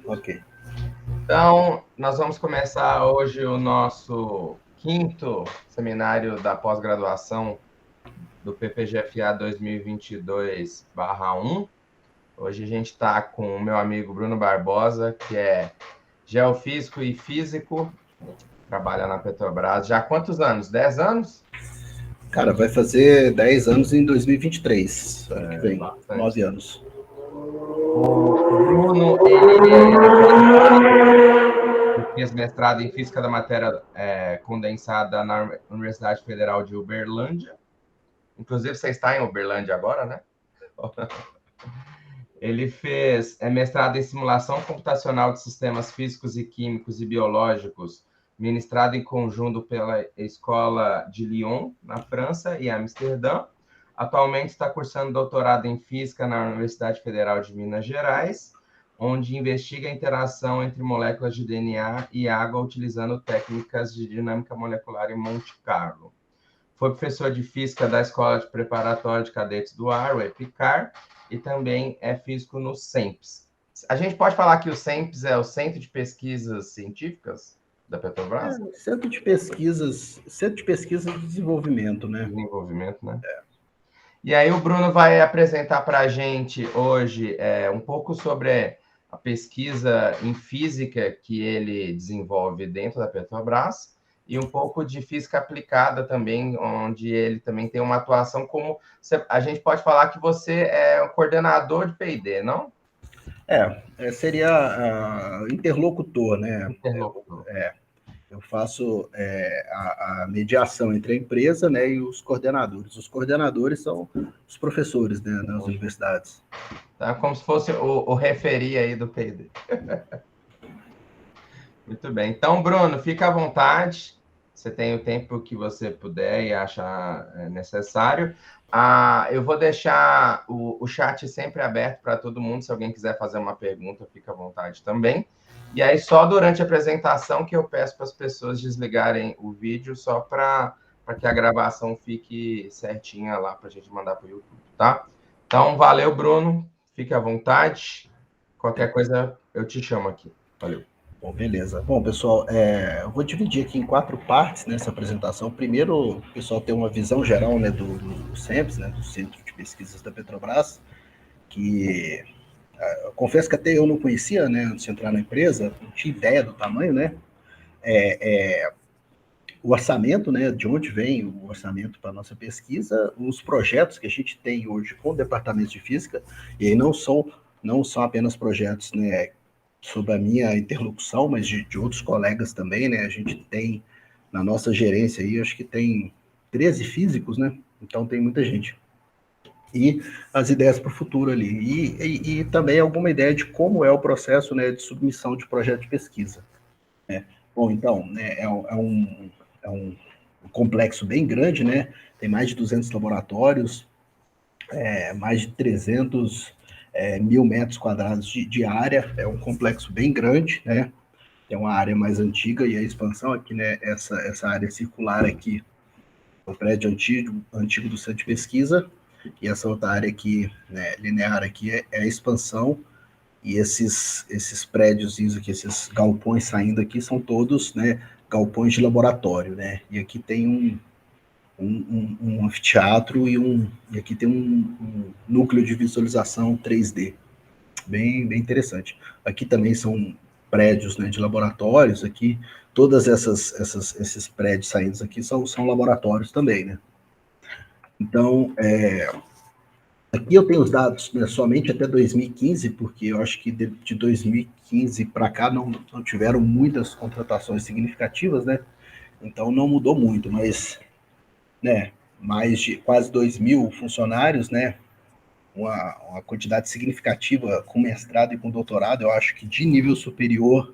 Ok. Então, nós vamos começar hoje o nosso quinto seminário da pós-graduação do PPGFA 2022/1. Hoje a gente está com o meu amigo Bruno Barbosa, que é geofísico e físico, trabalha na Petrobras. Já há quantos anos? 10 anos? Cara, vai fazer 10 anos em 2023, ano que vem, Bastante. 9 anos. O Bruno, ele fez mestrado em Física da Matéria Condensada na Universidade Federal de Uberlândia. Inclusive, você está em Uberlândia agora, né? Ele fez mestrado em Simulação Computacional de Sistemas Físicos e Químicos e Biológicos, ministrado em conjunto pela Escola de Lyon, na França, e Amsterdã. Atualmente está cursando doutorado em Física na Universidade Federal de Minas Gerais, onde investiga a interação entre moléculas de DNA e água utilizando técnicas de dinâmica molecular em Monte Carlo. Foi professor de Física da Escola de Preparatória de Cadetes do Ar, o EPICAR, e também é físico no CENPES. A gente pode falar que o CENPES é o Centro de Pesquisas Científicas da Petrobras? Centro de pesquisa e desenvolvimento, né? Desenvolvimento, né? E aí o Bruno vai apresentar para a gente hoje um pouco sobre a pesquisa em física que ele desenvolve dentro da Petrobras e um pouco de física aplicada também, onde ele também tem uma atuação como... A gente pode falar que você é o coordenador de P&D, não? Seria interlocutor, né? Interlocutor. Eu faço a mediação entre a empresa, né, e os coordenadores. Os coordenadores são os professores, né, nas universidades. Tá? Como se fosse o referi aí do P&D. Muito bem. Então, Bruno, fica à vontade. Você tem o tempo que você puder e achar necessário. Eu vou deixar o chat sempre aberto para todo mundo. Se alguém quiser fazer uma pergunta, fica à vontade também. E aí, só durante a apresentação que eu peço para as pessoas desligarem o vídeo, só para que a gravação fique certinha lá para a gente mandar para o YouTube, tá? Então, valeu, Bruno. Fique à vontade. Qualquer coisa, eu te chamo aqui. Valeu. Bom, beleza. Bom, pessoal, eu vou dividir aqui em 4 partes nessa apresentação. Primeiro, o pessoal tem uma visão geral, né, do CENPES, né, do Centro de Pesquisas da Petrobras, que eu confesso que até eu não conhecia, né, antes de entrar na empresa, não tinha ideia do tamanho, né? O orçamento, né, de onde vem o orçamento para a nossa pesquisa, os projetos que a gente tem hoje com o Departamento de Física, e aí não são apenas projetos, né, sob a minha interlocução, mas de outros colegas também, né, a gente tem na nossa gerência aí, acho que tem 13 físicos, né, então tem muita gente. E as ideias para o futuro ali, e também alguma ideia de como é o processo, né, de submissão de projeto de pesquisa. Bom, então, né, é um complexo bem grande, né? Tem mais de 200 laboratórios, mais de 300 mil metros quadrados de área. É um complexo bem grande, né? Tem uma área mais antiga e a expansão aqui, né? Essa área circular aqui, o prédio antigo do centro de pesquisa, e essa outra área aqui, né, linear aqui, é a expansão. E esses prédios aqui, esses galpões saindo aqui, são todos, né, galpões de laboratório, né? E aqui tem um anfiteatro e aqui tem um núcleo de visualização 3D, bem interessante. Aqui também são prédios, né, de laboratórios, aqui todas esses prédios saindo aqui são laboratórios também, né? Então, aqui eu tenho os dados, né, somente até 2015, porque eu acho que de 2015 para cá não tiveram muitas contratações significativas, né? Então não mudou muito, mas, né, mais de quase 2.000 funcionários, né? Uma quantidade significativa com mestrado e com doutorado. Eu acho que de nível superior,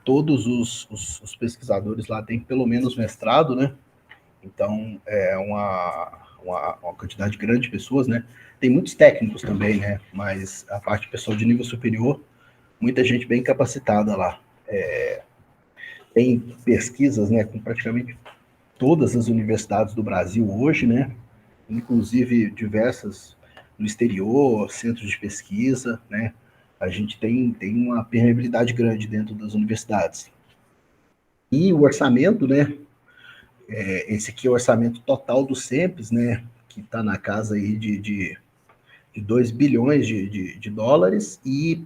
todos os pesquisadores lá têm pelo menos mestrado, né? Então, é uma quantidade grande de pessoas, né? Tem muitos técnicos também, né? Mas a parte pessoal de nível superior, muita gente bem capacitada lá. Tem pesquisas, né, com praticamente todas as universidades do Brasil hoje, né? Inclusive diversas no exterior, centros de pesquisa, né? a gente tem uma permeabilidade grande dentro das universidades. E o orçamento, né, esse aqui é o orçamento total do SEMPES, né, que está na casa aí de 2 bilhões de dólares, e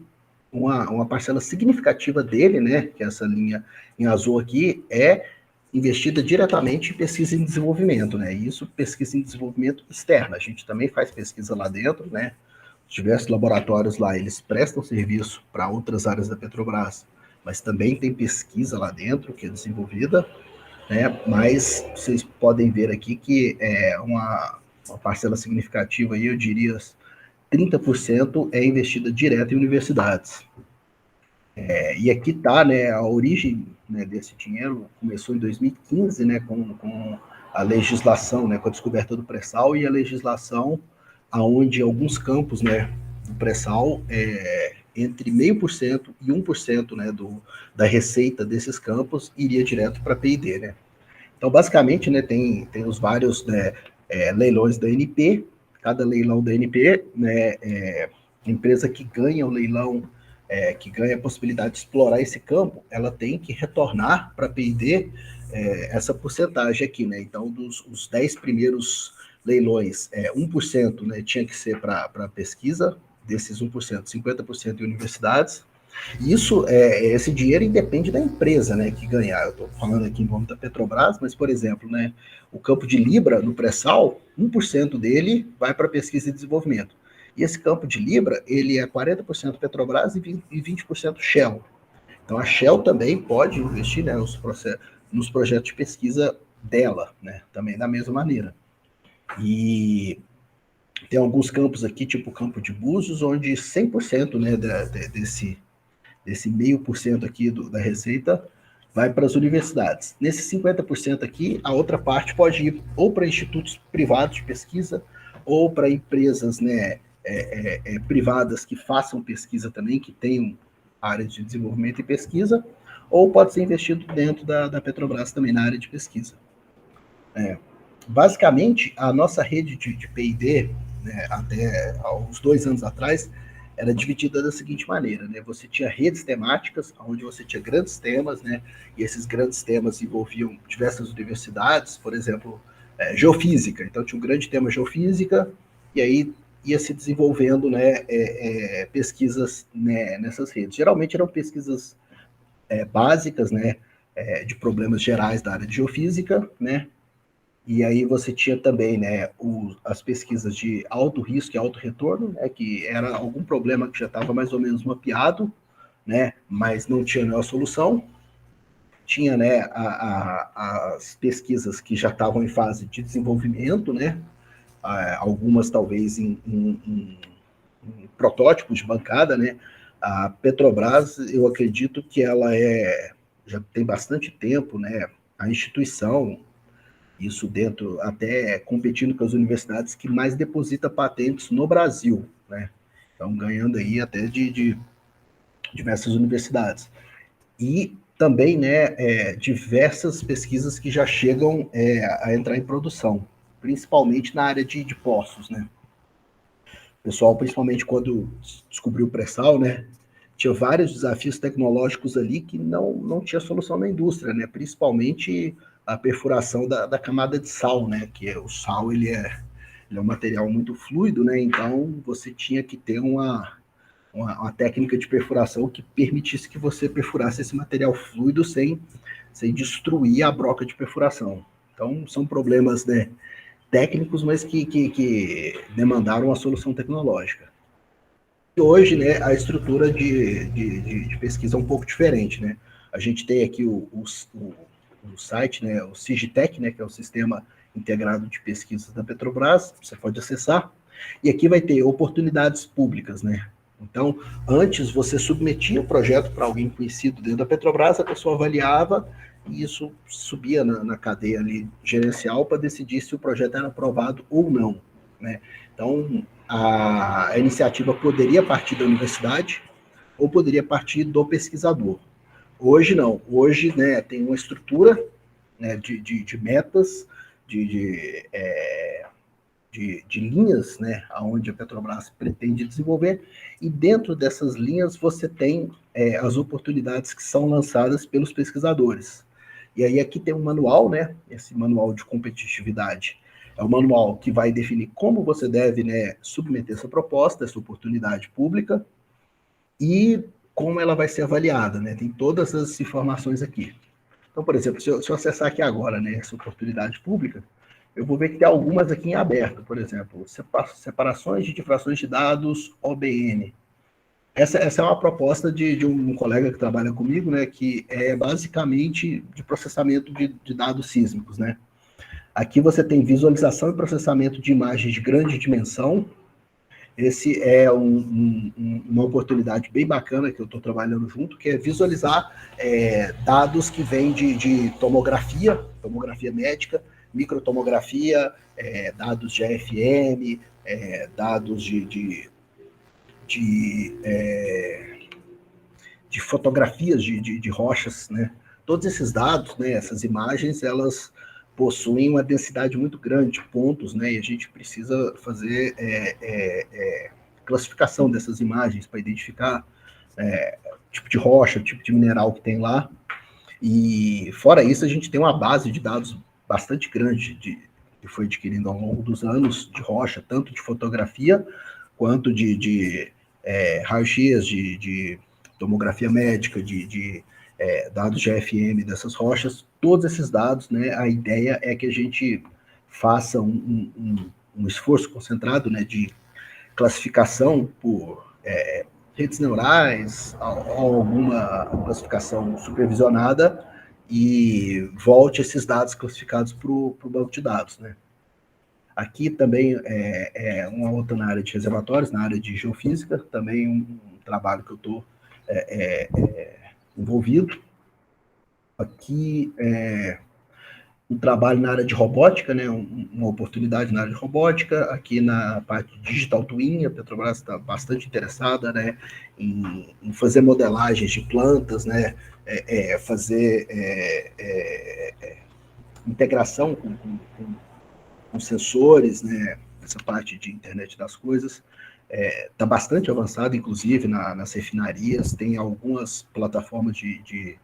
uma parcela significativa dele, né, que é essa linha em azul aqui, é investida diretamente em pesquisa e desenvolvimento, né? E isso, pesquisa em desenvolvimento externa. A gente também faz pesquisa lá dentro, né? Diversos laboratórios lá, eles prestam serviço para outras áreas da Petrobras, mas também tem pesquisa lá dentro que é desenvolvida, né? Mas vocês podem ver aqui que é uma parcela significativa aí, eu diria 30% é investida direto em universidades. E aqui está, né, a origem, né, desse dinheiro começou em 2015, né, com a legislação, né, com a descoberta do pré-sal e a legislação aonde alguns campos, né, do pré-sal, entre 0,5% e 1%, né, da receita desses campos iria direto para a P&D, né. Então, basicamente, né, tem os vários, né, leilões da ANP, cada leilão da ANP, né, a empresa que ganha o leilão, que ganha a possibilidade de explorar esse campo, ela tem que retornar para a P&D essa porcentagem aqui, né? Então, os 10 primeiros leilões, 1%, né, tinha que ser para pesquisa, desses 1%, 50% em universidades. Isso, esse dinheiro independe da empresa, né, que ganhar. Eu estou falando aqui em nome da Petrobras, mas, por exemplo, né, o campo de Libra no pré-sal, 1% dele vai para pesquisa e desenvolvimento. E esse campo de Libra, ele é 40% Petrobras e 20% Shell. Então, a Shell também pode investir, né, nos projetos de pesquisa dela, né, também da mesma maneira. E tem alguns campos aqui, tipo o campo de Búzios, onde 100%, né, desse 0,5% aqui da receita vai para as universidades. Nesse 50% aqui, a outra parte pode ir ou para institutos privados de pesquisa ou para empresas, né, privadas que façam pesquisa também, que tenham área de desenvolvimento e pesquisa, ou pode ser investido dentro da Petrobras também na área de pesquisa. Basicamente, a nossa rede de P&D, né, até uns 2 anos atrás, era dividida da seguinte maneira, né? Você tinha redes temáticas, onde você tinha grandes temas, né? E esses grandes temas envolviam diversas universidades, por exemplo, geofísica. Então tinha um grande tema geofísica, e aí ia se desenvolvendo, né, pesquisas, né, nessas redes. Geralmente eram pesquisas básicas, né, de problemas gerais da área de geofísica, né? E aí você tinha também, né, as pesquisas de alto risco e alto retorno, né, que era algum problema que já estava mais ou menos mapeado, né, mas não tinha nenhuma solução. Tinha, né, as pesquisas que já estavam em fase de desenvolvimento, né, algumas talvez em protótipos de bancada, né. A Petrobras, eu acredito que ela já tem bastante tempo, né, a instituição, isso dentro, até competindo com as universidades que mais deposita patentes no Brasil, né? Então, ganhando aí até de diversas universidades. E também, né, diversas pesquisas que já chegam a entrar em produção, principalmente na área de poços, né? O pessoal, principalmente quando descobriu o pré-sal, né, tinha vários desafios tecnológicos ali que não tinha solução na indústria, né? Principalmente a perfuração da camada de sal, né? Que o sal ele é um material muito fluido, né? Então você tinha que ter uma técnica de perfuração que permitisse que você perfurasse esse material fluido sem destruir a broca de perfuração. Então são problemas, né, técnicos, mas que demandaram uma solução tecnológica. Hoje, né, a estrutura de pesquisa é um pouco diferente, né? A gente tem aqui o site, né, o Sigitec, né, que é o Sistema Integrado de Pesquisas da Petrobras, você pode acessar, e aqui vai ter oportunidades públicas, né? Então, antes você submetia o projeto para alguém conhecido dentro da Petrobras, a pessoa avaliava e isso subia na cadeia ali gerencial para decidir se o projeto era aprovado ou não, né? Então, a iniciativa poderia partir da universidade ou poderia partir do pesquisador. Hoje não, hoje, né, tem uma estrutura, né, de metas, de de linhas, né, onde a Petrobras pretende desenvolver, e dentro dessas linhas você tem as oportunidades que são lançadas pelos pesquisadores. E aí aqui tem um manual, né, esse manual de competitividade, é o manual que vai definir como você deve, né, submeter essa proposta, essa oportunidade pública, e como ela vai ser avaliada, né, tem todas as informações aqui. Então, por exemplo, se eu acessar aqui agora, né, essa oportunidade pública, eu vou ver que tem algumas aqui em aberto, por exemplo, separações de difrações de dados OBN. Essa é uma proposta de um colega que trabalha comigo, né, que é basicamente de processamento de dados sísmicos, né. Aqui você tem visualização e processamento de imagens de grande dimensão. Esse é uma oportunidade bem bacana que eu estou trabalhando junto, que é visualizar dados que vêm de tomografia médica, microtomografia, dados de AFM, dados de fotografias de rochas, né? Todos esses dados, né, essas imagens, elas possuem uma densidade muito grande de pontos, né? E a gente precisa fazer classificação dessas imagens para identificar tipo de rocha, tipo de mineral que tem lá. E fora isso, a gente tem uma base de dados bastante grande que foi adquirindo ao longo dos anos de rocha, tanto de fotografia quanto de raio-x, de tomografia médica, de dados de AFM dessas rochas. Todos esses dados, né, a ideia é que a gente faça um esforço concentrado, né, de classificação por redes neurais, alguma classificação supervisionada, e volte esses dados classificados para o banco de dados, né? Aqui também uma outra na área de reservatórios, na área de geofísica, também um trabalho que eu estou envolvido. Aqui um trabalho na área de robótica, né, uma oportunidade na área de robótica. Aqui na parte de digital twin, a Petrobras está bastante interessada, né, em fazer modelagens de plantas, né, fazer integração com sensores, né, essa parte de internet das coisas. Está bastante avançado, inclusive, nas refinarias. Tem algumas plataformas de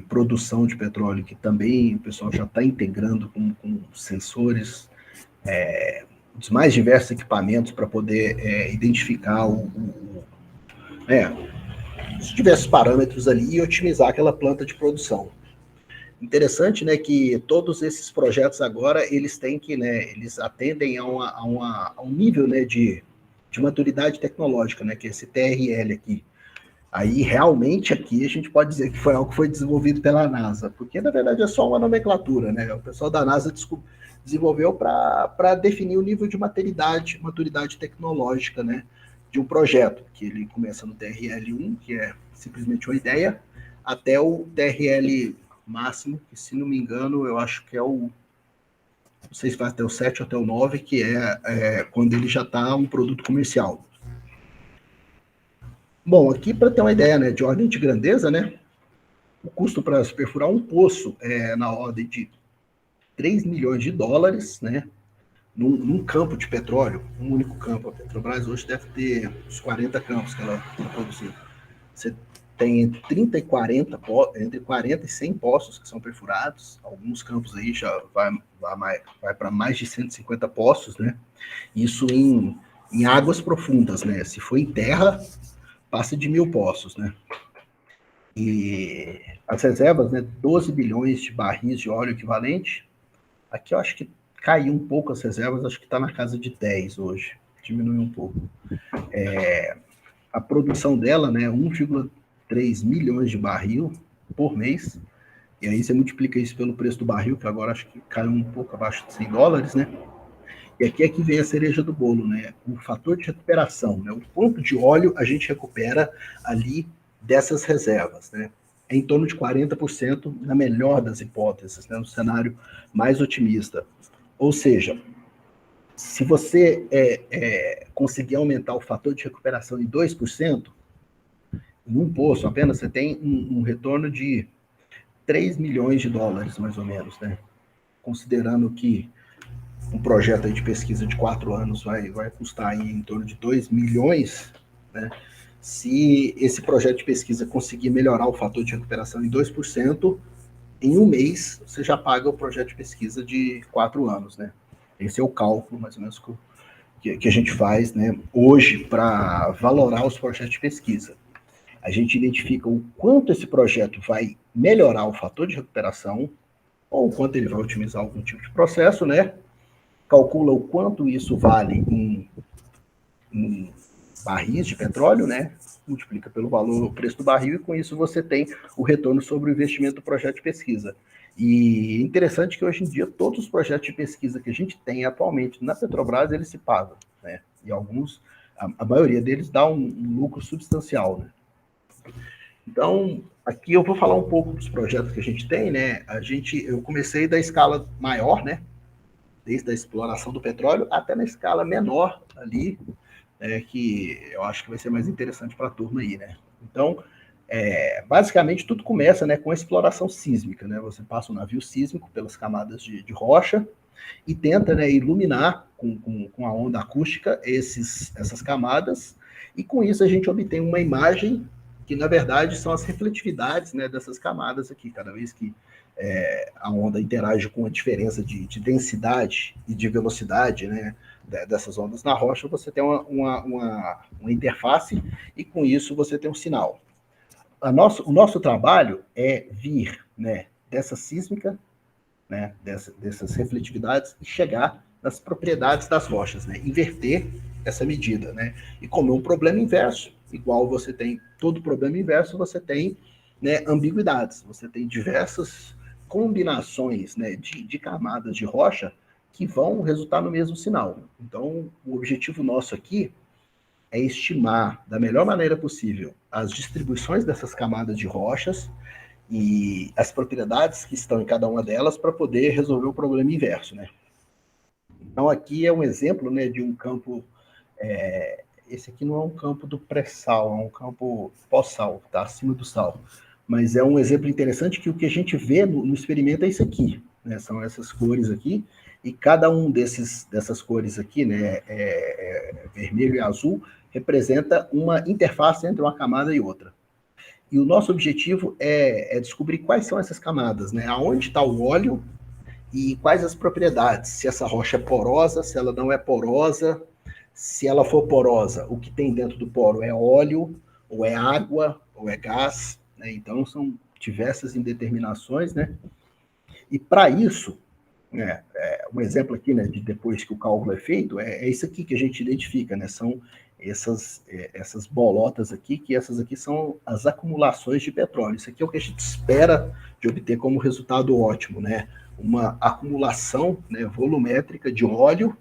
produção de petróleo que também o pessoal já está integrando com sensores, os mais diversos equipamentos para poder identificar os diversos parâmetros ali e otimizar aquela planta de produção. Interessante, né, que todos esses projetos agora, eles têm que, né, eles atendem a um nível, né, de maturidade tecnológica, né, que é esse TRL aqui. Aí, realmente, aqui a gente pode dizer que foi algo que foi desenvolvido pela NASA, porque, na verdade, é só uma nomenclatura, né? O pessoal da NASA desenvolveu para definir o nível de maturidade tecnológica, né, de um projeto, que ele começa no TRL1, que é simplesmente uma ideia, até o TRL máximo, que, se não me engano, eu acho que é não sei se vai até o 7 ou até o 9, que é quando ele já está um produto comercial. Bom, aqui para ter uma ideia, né, de ordem de grandeza, né, o custo para se perfurar um poço é na ordem de 3 milhões de dólares, né, num campo de petróleo, um único campo. A Petrobras hoje deve ter uns 40 campos que ela está produzindo. Você tem entre 30 e 40, entre 40 e 100 poços que são perfurados. Alguns campos aí já vai para mais de 150 poços, né? Isso em águas profundas, né? Se for em terra, passa de 1.000 poços, né? E as reservas, né? 12 bilhões de barris de óleo equivalente. Aqui eu acho que caiu um pouco as reservas, acho que está na casa de 10 hoje. Diminuiu um pouco. A produção dela, né? 1,3 milhões de barril por mês. E aí você multiplica isso pelo preço do barril, que agora acho que caiu um pouco abaixo de 100 dólares, né? E aqui é que vem a cereja do bolo, né? O fator de recuperação, né? O quanto de óleo a gente recupera ali dessas reservas, né? É em torno de 40%, na melhor das hipóteses, né? No cenário mais otimista. Ou seja, se você conseguir aumentar o fator de recuperação em 2%, em um poço apenas, você tem um retorno de 3 milhões de dólares, mais ou menos, né? Considerando que um projeto aí de pesquisa de 4 anos vai custar aí em torno de 2 milhões, né? Se esse projeto de pesquisa conseguir melhorar o fator de recuperação em 2%, em um mês você já paga o projeto de pesquisa de 4 anos, né? Esse é o cálculo, mais ou menos, que a gente faz, né, hoje para valorar os projetos de pesquisa. A gente identifica o quanto esse projeto vai melhorar o fator de recuperação, ou o quanto ele vai otimizar algum tipo de processo, né? Calcula o quanto isso vale em barris de petróleo, né? Multiplica pelo valor, o preço do barril, e com isso você tem o retorno sobre o investimento do projeto de pesquisa. E interessante que hoje em dia todos os projetos de pesquisa que a gente tem atualmente na Petrobras, eles se pagam, né? E alguns, a maioria deles dá um lucro substancial, né? Então, aqui eu vou falar um pouco dos projetos que a gente tem, né? Eu comecei da escala maior, né? Desde a exploração do petróleo até na escala menor ali, que eu acho que vai ser mais interessante para a turma aí, né? Então, basicamente tudo começa, né, com a exploração sísmica, né? Você passa um navio sísmico pelas camadas de rocha e tenta, né, iluminar com a onda acústica essas camadas, e com isso a gente obtém uma imagem que, na verdade, são as refletividades, né, dessas camadas aqui. Cada vez que a onda interage com a diferença de densidade e de velocidade, né, dessas ondas na rocha, você tem uma interface, e com isso você tem um sinal. O nosso trabalho é vir, né, dessa sísmica, né, dessas refletividades, e chegar nas propriedades das rochas, né, inverter essa medida, né? E como é um problema inverso, igual você tem todo problema inverso, você tem, né, ambiguidades, você tem diversas combinações, né, de camadas de rocha que vão resultar no mesmo sinal. Então, o objetivo nosso aqui é estimar da melhor maneira possível as distribuições dessas camadas de rochas e as propriedades que estão em cada uma delas para poder resolver o problema inverso, né? Então, aqui é um exemplo, né, de um campo. Esse aqui não é um campo do pré-sal, é um campo pós-sal, está acima do sal. Mas é um exemplo interessante que o que a gente vê no experimento é isso aqui, né? São essas cores aqui, e cada um dessas cores aqui, né, vermelho e azul, representa uma interface entre uma camada e outra. E o nosso objetivo é descobrir quais são essas camadas, né? Aonde está o óleo e quais as propriedades. Se essa rocha é porosa, se ela não é porosa. Se ela for porosa, o que tem dentro do poro é óleo, ou é água, ou é gás, né? Então, são diversas indeterminações, né? E para isso, né, um exemplo aqui, né, de depois que o cálculo é feito, é isso aqui que a gente identifica, né? São essas bolotas aqui, que essas aqui são as acumulações de petróleo. Isso aqui é o que a gente espera de obter como resultado ótimo, né? Uma acumulação, né, volumétrica de óleo,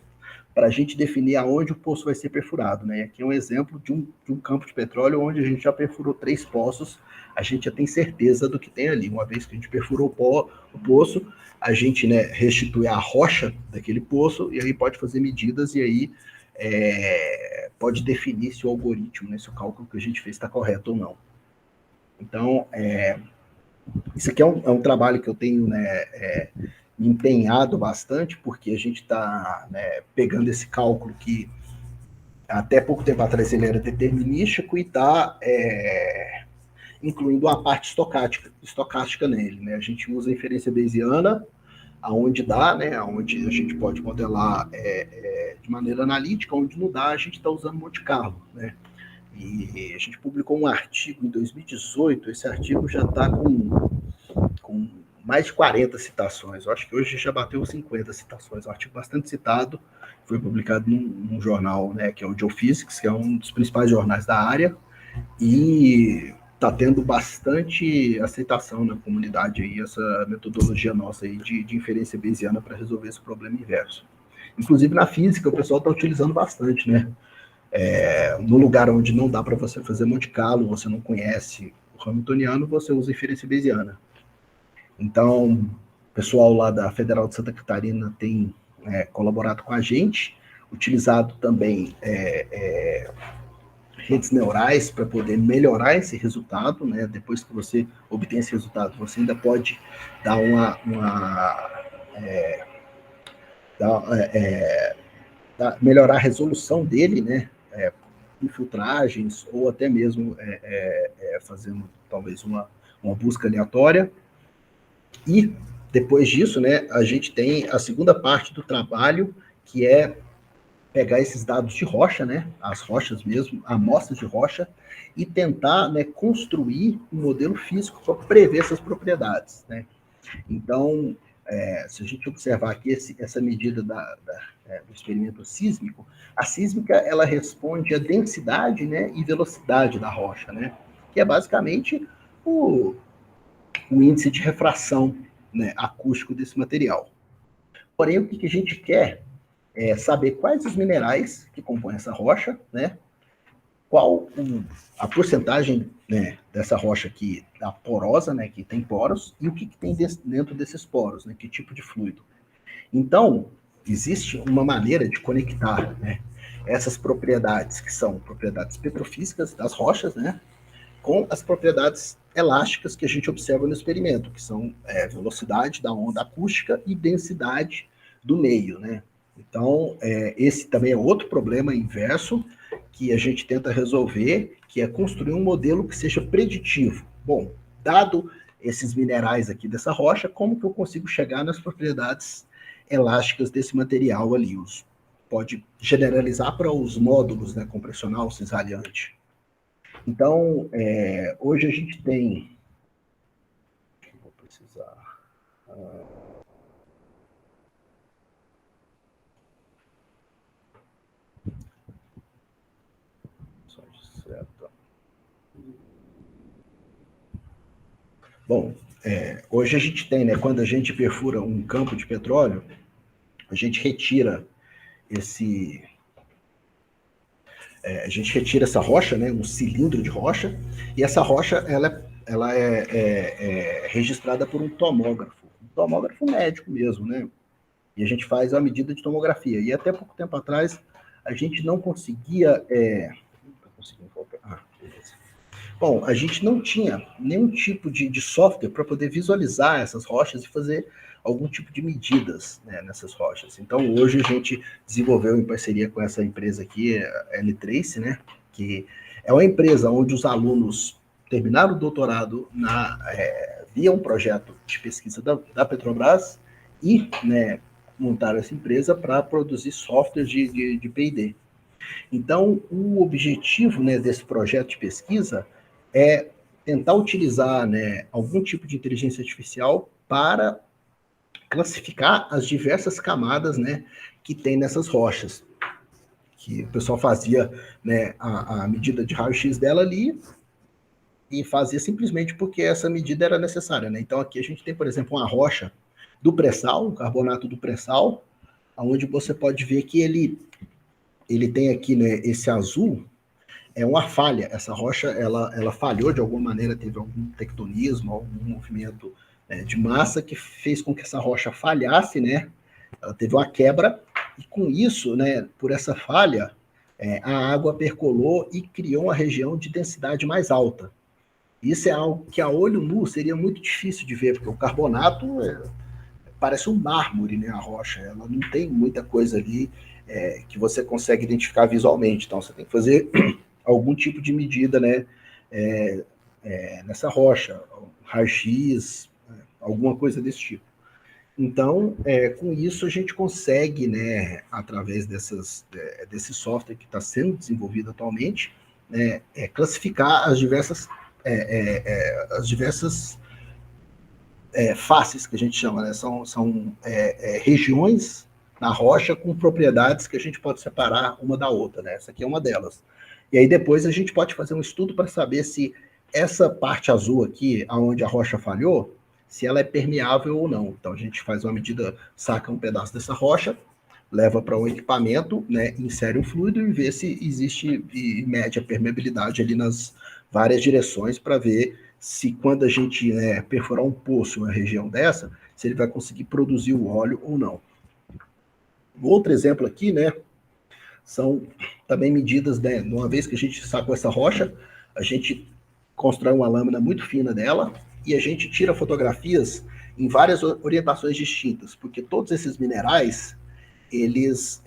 para a gente definir aonde o poço vai ser perfurado, né? Aqui é um exemplo de um campo de petróleo onde a gente já perfurou 3 poços, a gente já tem certeza do que tem ali. Uma vez que a gente perfurou o poço, a gente, né, restitui a rocha daquele poço, e aí pode fazer medidas, e aí pode definir se o algoritmo, né, se o cálculo que a gente fez está correto ou não. Então, isso aqui é um trabalho que eu tenho, né, empenhado bastante, porque a gente está, né, pegando esse cálculo que até pouco tempo atrás ele era determinístico, e está incluindo a parte estocástica nele, né? A gente usa a inferência bayesiana aonde dá, né? Aonde a gente pode modelar de maneira analítica, onde não dá, a gente está usando Monte Carlo, né? E a gente publicou um artigo em 2018, esse artigo já está com mais de 40 citações. Eu acho que hoje já bateu 50 citações. É um artigo bastante citado, foi publicado num jornal, né, que é o Geophysics, que é um dos principais jornais da área, e está tendo bastante aceitação na comunidade aí, essa metodologia nossa aí de inferência bayesiana para resolver esse problema inverso. Inclusive na física o pessoal está utilizando bastante, né? No lugar onde não dá para você fazer Monte Carlo, você não conhece o Hamiltoniano, você usa inferência bayesiana. Então, o pessoal lá da Federal de Santa Catarina tem colaborado com a gente, utilizado também redes neurais para poder melhorar esse resultado, né? Depois que você obtém esse resultado, você ainda pode dar melhorar a resolução dele, né? Infiltragens ou até mesmo fazendo talvez uma busca aleatória. E depois disso, né, a gente tem a segunda parte do trabalho, que é pegar esses dados de rocha, né, as rochas mesmo, amostras de rocha, e tentar, né, construir um modelo físico para prever essas propriedades, né. Então, se a gente observar aqui essa medida do experimento sísmico, a sísmica ela responde à densidade, né, e velocidade da rocha, né, que é basicamente o índice de refração, né, acústico desse material. Porém, o que a gente quer é saber quais os minerais que compõem essa rocha, né, qual a porcentagem, né, dessa rocha aqui, da porosa, né, que tem poros, e o que tem dentro desses poros, né, que tipo de fluido. Então, existe uma maneira de conectar, né, essas propriedades, que são propriedades petrofísicas das rochas, né, com as propriedades elásticas que a gente observa no experimento, que são velocidade da onda acústica e densidade do meio, né. Então, esse também é outro problema inverso que a gente tenta resolver, que é construir um modelo que seja preditivo. Bom, dado esses minerais aqui dessa rocha, como que eu consigo chegar nas propriedades elásticas desse material ali? Pode generalizar para os módulos, né, compressional, cisalhante. Então, hoje a gente tem... Vou precisar... Bom, hoje a gente tem, né, quando a gente perfura um campo de petróleo, a gente retira essa rocha, né, um cilindro de rocha, e essa rocha ela é registrada por um tomógrafo médico mesmo, né? E a gente faz a medida de tomografia. E até pouco tempo atrás a gente não conseguia. Bom, a gente não tinha nenhum tipo de software para poder visualizar essas rochas e fazer algum tipo de medidas, né, nessas rochas. Então, hoje a gente desenvolveu em parceria com essa empresa aqui, a N-Trace, né, que é uma empresa onde os alunos terminaram o doutorado via um projeto de pesquisa da Petrobras e, né, montaram essa empresa para produzir softwares de P&D. Então, o objetivo, né, desse projeto de pesquisa é tentar utilizar, né, algum tipo de inteligência artificial para classificar as diversas camadas, né, que tem nessas rochas. Que o pessoal fazia, né, a medida de raio-x dela ali e fazia simplesmente porque essa medida era necessária, né? Então aqui a gente tem, por exemplo, uma rocha do pré-sal, um carbonato do pré-sal, onde você pode ver que ele tem aqui, né, esse azul, é uma falha. Essa rocha, ela falhou de alguma maneira, teve algum tectonismo, algum movimento, né, de massa que fez com que essa rocha falhasse, né? Ela teve uma quebra e com isso, né, por essa falha, a água percolou e criou uma região de densidade mais alta. Isso é algo que a olho nu seria muito difícil de ver, porque o carbonato parece um mármore, né, a rocha. Ela não tem muita coisa ali que você consegue identificar visualmente. Então, você tem que fazer algum tipo de medida, né, nessa rocha, raio-x, alguma coisa desse tipo. Então, com isso, a gente consegue, né, através desse software que está sendo desenvolvido atualmente, né, classificar as diversas faces que a gente chama, né? São regiões na rocha com propriedades que a gente pode separar uma da outra, né? Essa aqui é uma delas. E aí depois a gente pode fazer um estudo para saber se essa parte azul aqui, onde a rocha falhou, se ela é permeável ou não. Então a gente faz uma medida, saca um pedaço dessa rocha, leva para um equipamento, né, insere um fluido e vê se existe e mede a permeabilidade ali nas várias direções para ver se quando a gente, né, perfurar um poço em uma região dessa, se ele vai conseguir produzir o óleo ou não. Outro exemplo aqui, né, são também medidas, né, uma vez que a gente sacou essa rocha, a gente constrói uma lâmina muito fina dela e a gente tira fotografias em várias orientações distintas, porque todos esses minerais, eles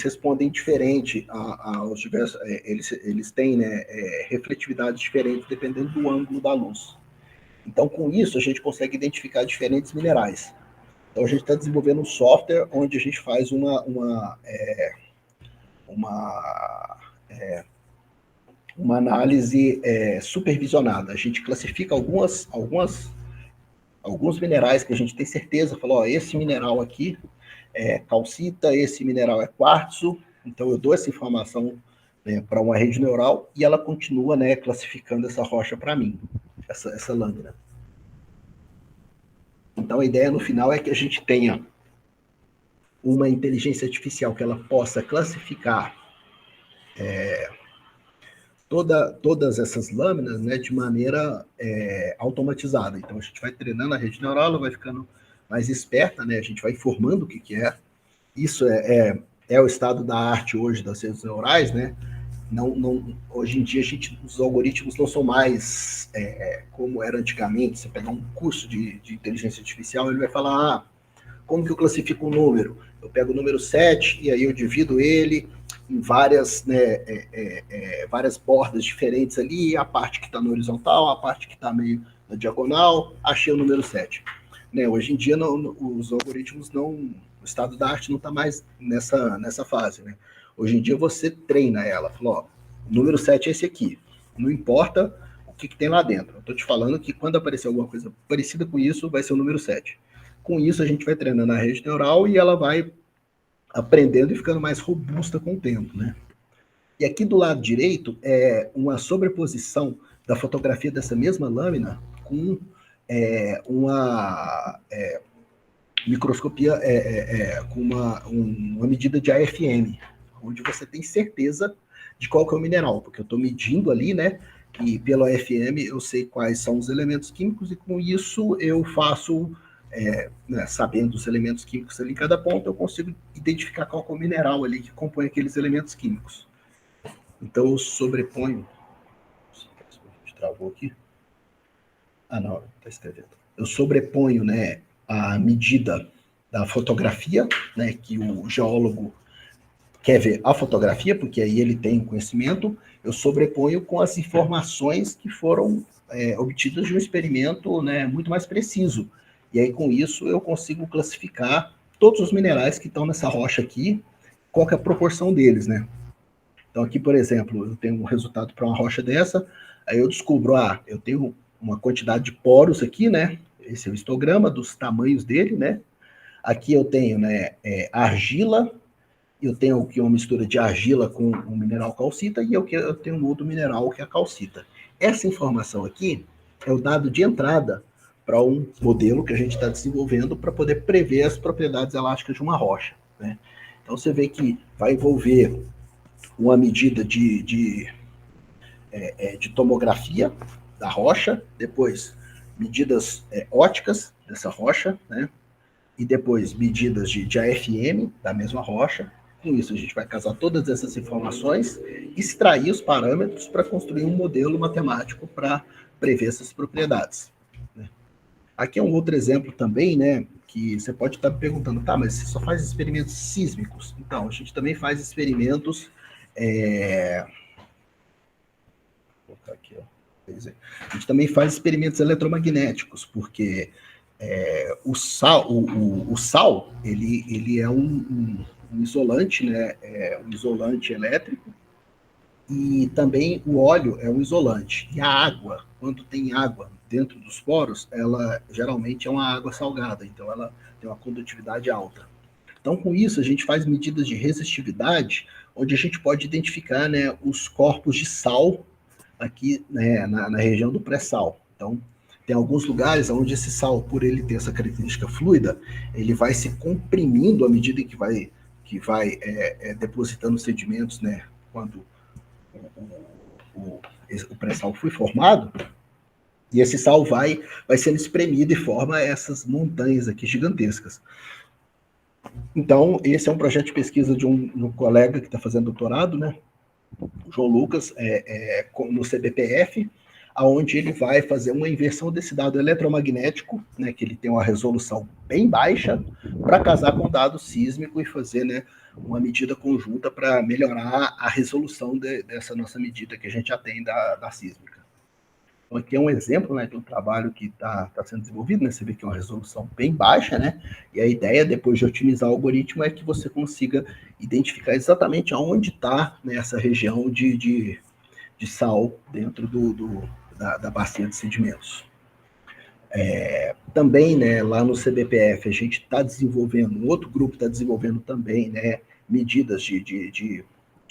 respondem diferente aos diversos... Eles têm, né, refletividades diferentes dependendo do ângulo da luz. Então, com isso, a gente consegue identificar diferentes minerais. Então, a gente está desenvolvendo um software onde a gente faz uma análise supervisionada. A gente classifica alguns minerais que a gente tem certeza, falou, ó, esse mineral aqui é calcita, esse mineral é quartzo, então eu dou essa informação, né, para uma rede neural e ela continua, né, classificando essa rocha para mim, essa lâmina. Então a ideia no final é que a gente tenha uma inteligência artificial que ela possa classificar todas essas lâminas, né, de maneira automatizada. Então a gente vai treinando a rede neural, ela vai ficando mais esperta, né, a gente vai informando o que é. Isso é o estado da arte hoje das redes neurais, né? Hoje em dia os algoritmos não são mais como era antigamente. Você pegar um curso de inteligência artificial, ele vai falar, como que eu classifico um número? Eu pego o número 7 e aí eu divido ele em várias, né, várias bordas diferentes ali, a parte que está na horizontal, a parte que está meio na diagonal, achei o número 7. Né, hoje em dia os algoritmos não... O estado da arte não está mais nessa fase, né? Hoje em dia você treina ela, falou, ó, o número 7 é esse aqui, não importa o que tem lá dentro. Eu estou te falando que quando aparecer alguma coisa parecida com isso, vai ser o número 7. Com isso a gente vai treinando a rede neural e ela vai aprendendo e ficando mais robusta com o tempo, né? E aqui do lado direito é uma sobreposição da fotografia dessa mesma lâmina com uma microscopia com uma medida de AFM, onde você tem certeza de qual que é o mineral, porque eu estou medindo ali, né? E pelo AFM eu sei quais são os elementos químicos e com isso eu faço, né, sabendo os elementos químicos ali em cada ponto, eu consigo identificar qual que é o mineral ali que compõe aqueles elementos químicos. Então eu sobreponho... Travou aqui? Ah, não, está escrevendo. Eu sobreponho, né, a medida da fotografia, né, que o geólogo quer ver a fotografia, porque aí ele tem conhecimento, eu sobreponho com as informações que foram obtidas de um experimento, né, muito mais preciso. E aí, com isso, eu consigo classificar todos os minerais que estão nessa rocha aqui, qual que é a proporção deles, né? Então, aqui, por exemplo, eu tenho um resultado para uma rocha dessa, aí eu descubro, eu tenho uma quantidade de poros aqui, né? Esse é o histograma dos tamanhos dele, né? Aqui eu tenho, né, argila, eu tenho aqui uma mistura de argila com um mineral calcita, e eu tenho um outro mineral que é a calcita. Essa informação aqui é o dado de entrada para um modelo que a gente está desenvolvendo para poder prever as propriedades elásticas de uma rocha, né? Então você vê que vai envolver uma medida de tomografia da rocha, depois medidas óticas dessa rocha, né? E depois medidas de AFM da mesma rocha. Com isso, a gente vai casar todas essas informações, extrair os parâmetros para construir um modelo matemático para prever essas propriedades, né? Aqui é um outro exemplo também, né, que você pode estar me perguntando, tá, mas você só faz experimentos sísmicos? Então, a gente também faz experimentos... Vou colocar aqui, ó. A gente também faz experimentos eletromagnéticos, porque o sal ele é um isolante, né? Um isolante elétrico, e também o óleo é um isolante. E a água, quando tem água dentro dos poros, ela geralmente é uma água salgada, então ela tem uma condutividade alta. Então, com isso, a gente faz medidas de resistividade, onde a gente pode identificar, né, os corpos de sal aqui, né, na região do pré-sal. Então, tem alguns lugares onde esse sal, por ele ter essa característica fluida, ele vai se comprimindo à medida que vai depositando sedimentos, né, quando o pré-sal foi formado, e esse sal vai sendo espremido e forma essas montanhas aqui gigantescas. Então, esse é um projeto de pesquisa de um colega que está fazendo doutorado, né, o João Lucas, no CBPF. onde ele vai fazer uma inversão desse dado eletromagnético, né, que ele tem uma resolução bem baixa, para casar com o dado sísmico e fazer, né, uma medida conjunta para melhorar a resolução dessa nossa medida que a gente já tem da sísmica. Então, aqui é um exemplo, né, de um trabalho que está sendo desenvolvido, né, você vê que é uma resolução bem baixa, né, e a ideia, depois de otimizar o algoritmo, é que você consiga identificar exatamente aonde está, né, essa região de sal dentro da bacia de sedimentos. Também, né, lá no CBPF, a gente está desenvolvendo, outro grupo está desenvolvendo também, né, medidas de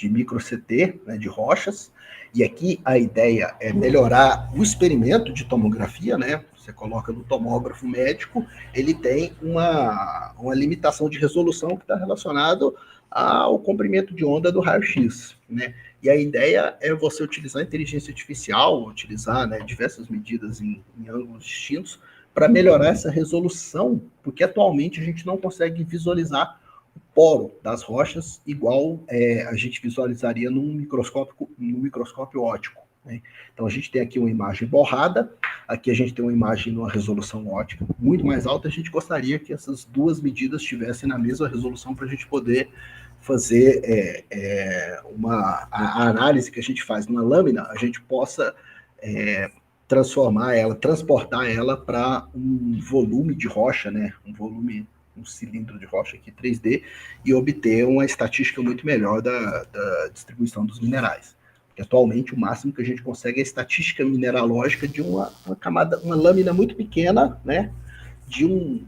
micro-CT, né, de rochas, e aqui a ideia é melhorar o experimento de tomografia, né, você coloca no tomógrafo médico, ele tem uma limitação de resolução que está relacionado ao comprimento de onda do raio-x, né, e a ideia é você utilizar a inteligência artificial, utilizar, né, diversas medidas em ângulos distintos para melhorar essa resolução, porque atualmente a gente não consegue visualizar o poro das rochas igual a gente visualizaria num microscópio óptico, né? Então a gente tem aqui uma imagem borrada, aqui a gente tem uma imagem numa resolução óptica muito mais alta, a gente gostaria que essas duas medidas estivessem na mesma resolução para a gente poder fazer a análise que a gente faz numa lâmina, a gente possa transportar ela para um volume de rocha, né? Um cilindro de rocha aqui 3D, e obter uma estatística muito melhor da distribuição dos minerais. Porque atualmente o máximo que a gente consegue é a estatística mineralógica de uma lâmina muito pequena, né? De um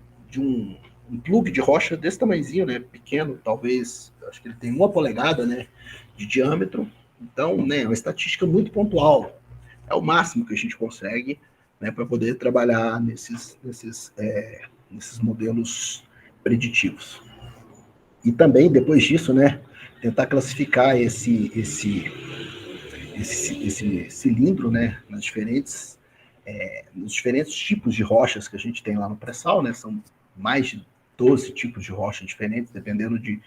plug de rocha desse tamanhozinho, né? Pequeno, talvez, acho que ele tem 1 polegada, né? De diâmetro. Então, né? Uma estatística muito pontual. É o máximo que a gente consegue, né? Para poder trabalhar nesses modelos preditivos. E também, depois disso, né? Tentar classificar esse cilindro, né? Nos diferentes tipos de rochas que a gente tem lá no pré-sal, né? São mais de 12 tipos de rocha diferentes, dependendo de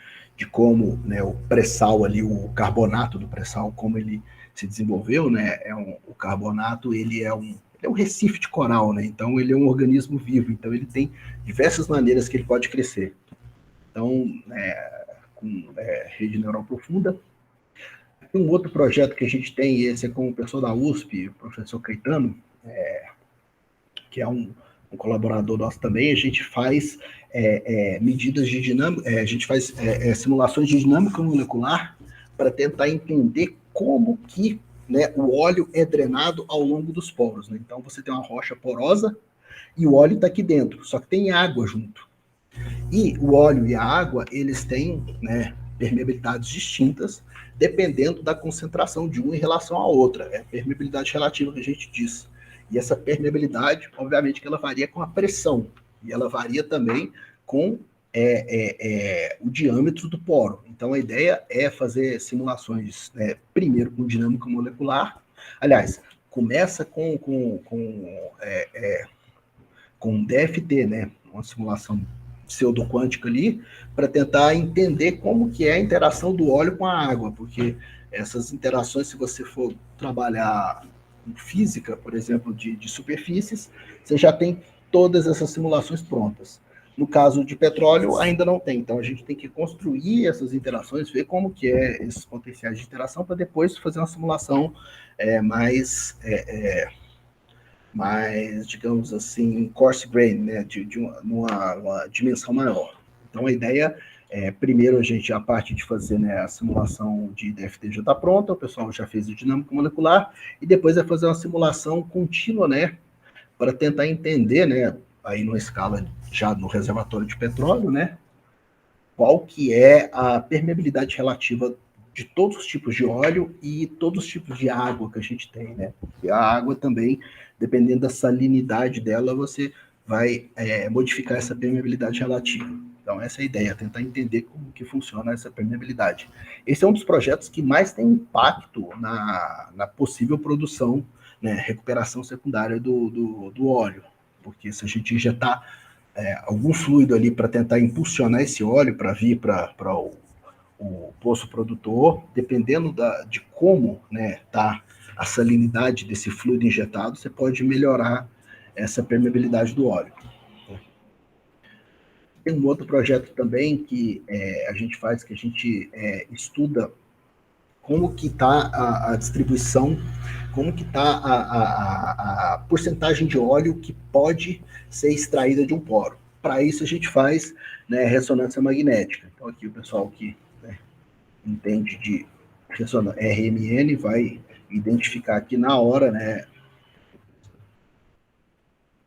como, né, o pré-sal ali, o carbonato do pré-sal, como ele se desenvolveu, né? O carbonato, ele é um recife de coral, né? Então ele é um organismo vivo, então ele tem diversas maneiras que ele pode crescer. Então, com rede neural profunda. Tem um outro projeto que a gente tem, esse é com o pessoal da USP, o professor Caetano, que é um colaborador nosso também. A gente faz medidas de dinâmica, a gente faz simulações de dinâmica molecular para tentar entender como que, né, o óleo é drenado ao longo dos poros, né? Então você tem uma rocha porosa e o óleo está aqui dentro, só que tem água junto. E o óleo e a água, eles têm, né, permeabilidades distintas, dependendo da concentração de um em relação à outra. É a permeabilidade relativa que a gente diz. E essa permeabilidade, obviamente, que ela varia com a pressão. E ela varia também com o diâmetro do poro. Então, a ideia é fazer simulações, primeiro com dinâmica molecular. Aliás, começa com DFT, né? Uma simulação pseudoquântica ali, para tentar entender como que é a interação do óleo com a água, porque essas interações, se você for trabalhar em física, por exemplo, de superfícies, você já tem todas essas simulações prontas. No caso de petróleo, ainda não tem, então a gente tem que construir essas interações, ver como que é esses potenciais de interação, para depois fazer uma simulação mais, digamos assim, coarse grain, né, uma dimensão maior. Então, a ideia primeiro, a parte de fazer, né, a simulação de DFT já está pronta, o pessoal já fez o dinâmico molecular, e depois é fazer uma simulação contínua, né, para tentar entender, né, aí numa escala já no reservatório de petróleo, né, qual que é a permeabilidade relativa de todos os tipos de óleo e todos os tipos de água que a gente tem, né? E a água também, dependendo da salinidade dela, você vai modificar essa permeabilidade relativa. Então, essa é a ideia, tentar entender como que funciona essa permeabilidade. Esse é um dos projetos que mais tem impacto na possível produção, né, recuperação secundária do óleo, porque se a gente injetar algum fluido ali para tentar impulsionar esse óleo para vir para o poço produtor, dependendo de como, né, tá a salinidade desse fluido injetado, você pode melhorar essa permeabilidade do óleo. Tem um outro projeto também que a gente faz, que a gente estuda como que está a distribuição, como que está a porcentagem de óleo que pode ser extraída de um poro. Para isso a gente faz, né, ressonância magnética. Então aqui o pessoal que, né, entende de RMN vai identificar aqui na hora, né?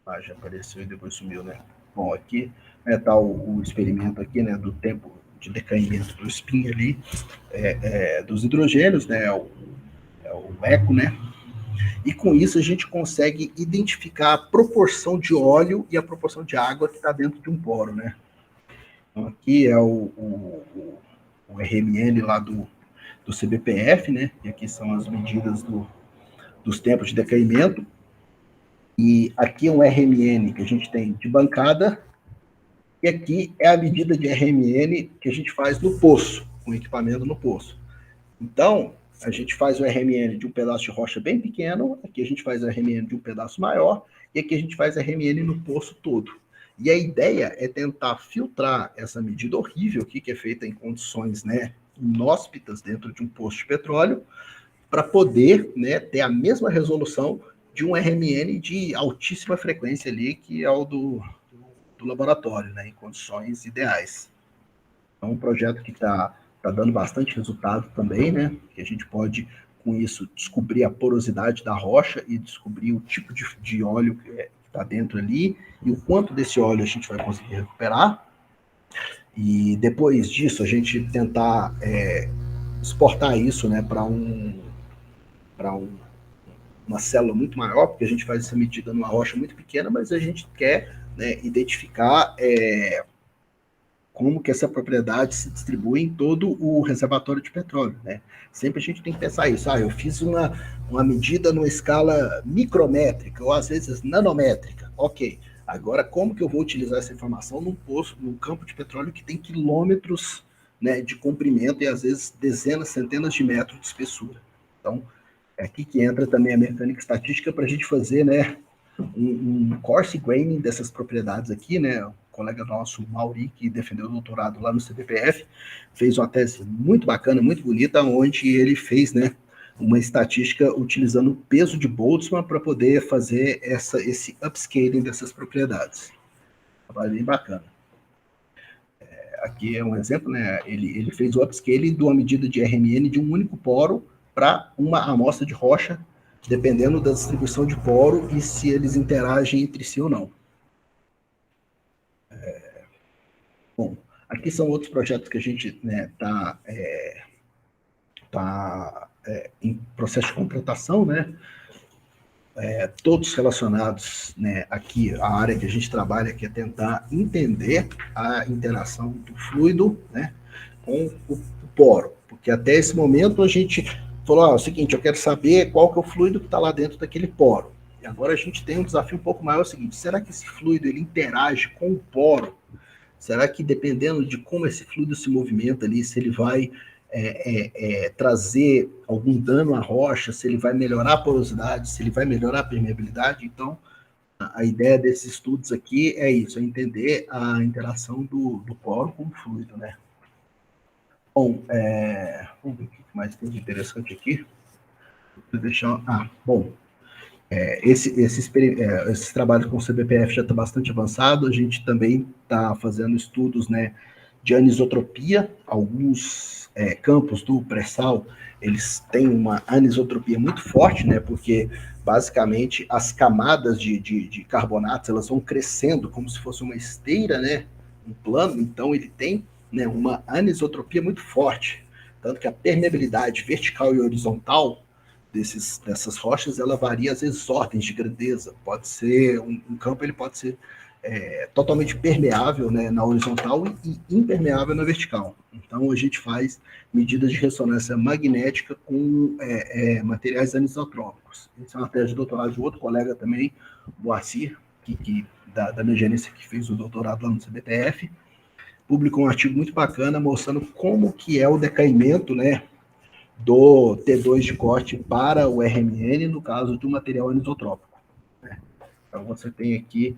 Ah, já apareceu e depois sumiu, né? Bom, aqui está o experimento aqui, né, do tempo de decaimento do spin ali, dos hidrogênios, né? É o eco, né? E com isso a gente consegue identificar a proporção de óleo e a proporção de água que está dentro de um poro, né? Então aqui é o RMN lá do CBPF, né? E aqui são as medidas dos tempos de decaimento. E aqui é um RMN que a gente tem de bancada, e aqui é a medida de RMN que a gente faz no poço, com o equipamento no poço. Então, a gente faz o RMN de um pedaço de rocha bem pequeno, aqui a gente faz o RMN de um pedaço maior, e aqui a gente faz RMN no poço todo. E a ideia é tentar filtrar essa medida horrível aqui, que é feita em condições, né, inóspitas dentro de um poço de petróleo, para poder, né, ter a mesma resolução de um RMN de altíssima frequência ali, que é o do laboratório, né, em condições ideais. É um projeto que está dando bastante resultado também, né, que a gente pode, com isso, descobrir a porosidade da rocha e descobrir o tipo de óleo que está dentro ali e o quanto desse óleo a gente vai conseguir recuperar. E depois disso, a gente tentar exportar isso, né, para uma célula muito maior, porque a gente faz essa medida numa rocha muito pequena, mas a gente quer, né, identificar como que essa propriedade se distribui em todo o reservatório de petróleo, né? Sempre a gente tem que pensar isso. Eu fiz uma medida numa escala micrométrica, ou às vezes nanométrica. Ok, agora como que eu vou utilizar essa informação num poço, num campo de petróleo que tem quilômetros, né, de comprimento e às vezes dezenas, centenas de metros de espessura? Então, é aqui que entra também a mecânica estatística para a gente fazer, né, um coarse graining dessas propriedades aqui, né? O colega nosso, Mauri, que defendeu o doutorado lá no CBPF, fez uma tese muito bacana, muito bonita, onde ele fez, né, uma estatística utilizando o peso de Boltzmann para poder fazer esse upscaling dessas propriedades. Trabalho bem bacana. Aqui é um exemplo, né? Ele fez o upscaling de uma medida de RMN de um único poro para uma amostra de rocha, dependendo da distribuição de poro e se eles interagem entre si ou não. Bom, aqui são outros projetos que a gente, né, tá em processo de completação, né? Todos relacionados, né, aqui, a área que a gente trabalha, que é tentar entender a interação do fluido, né, com o poro, porque até esse momento a gente falou, é o seguinte, eu quero saber qual que é o fluido que está lá dentro daquele poro. E agora a gente tem um desafio um pouco maior, é o seguinte, será que esse fluido ele interage com o poro? Será que dependendo de como esse fluido se movimenta ali, se ele vai trazer algum dano à rocha, se ele vai melhorar a porosidade, se ele vai melhorar a permeabilidade? Então, a ideia desses estudos aqui é isso, é entender a interação do poro com o fluido, né? Bom, vamos ver o que mais tem de interessante aqui. Bom, esses trabalhos com o CBPF já está bastante avançado, a gente também está fazendo estudos, né, de anisotropia. Alguns campos do pré-sal, eles têm uma anisotropia muito forte, né, porque basicamente as camadas de carbonatos, elas vão crescendo como se fosse uma esteira, né, um plano, então ele tem, né, uma anisotropia muito forte, tanto que a permeabilidade vertical e horizontal dessas rochas, ela varia às vezes ordens de grandeza. Pode ser um campo, ele pode ser totalmente permeável, né, na horizontal e impermeável na vertical. Então a gente faz medidas de ressonância magnética com materiais anisotrópicos. Essa é uma tese de doutorado de outro colega também, o Moacir, da minha gerência, que fez o doutorado lá no CBTF, publicou um artigo muito bacana mostrando como que é o decaimento, né, do T2 de corte para o RMN no caso do material anisotrópico, né? Então, você tem aqui...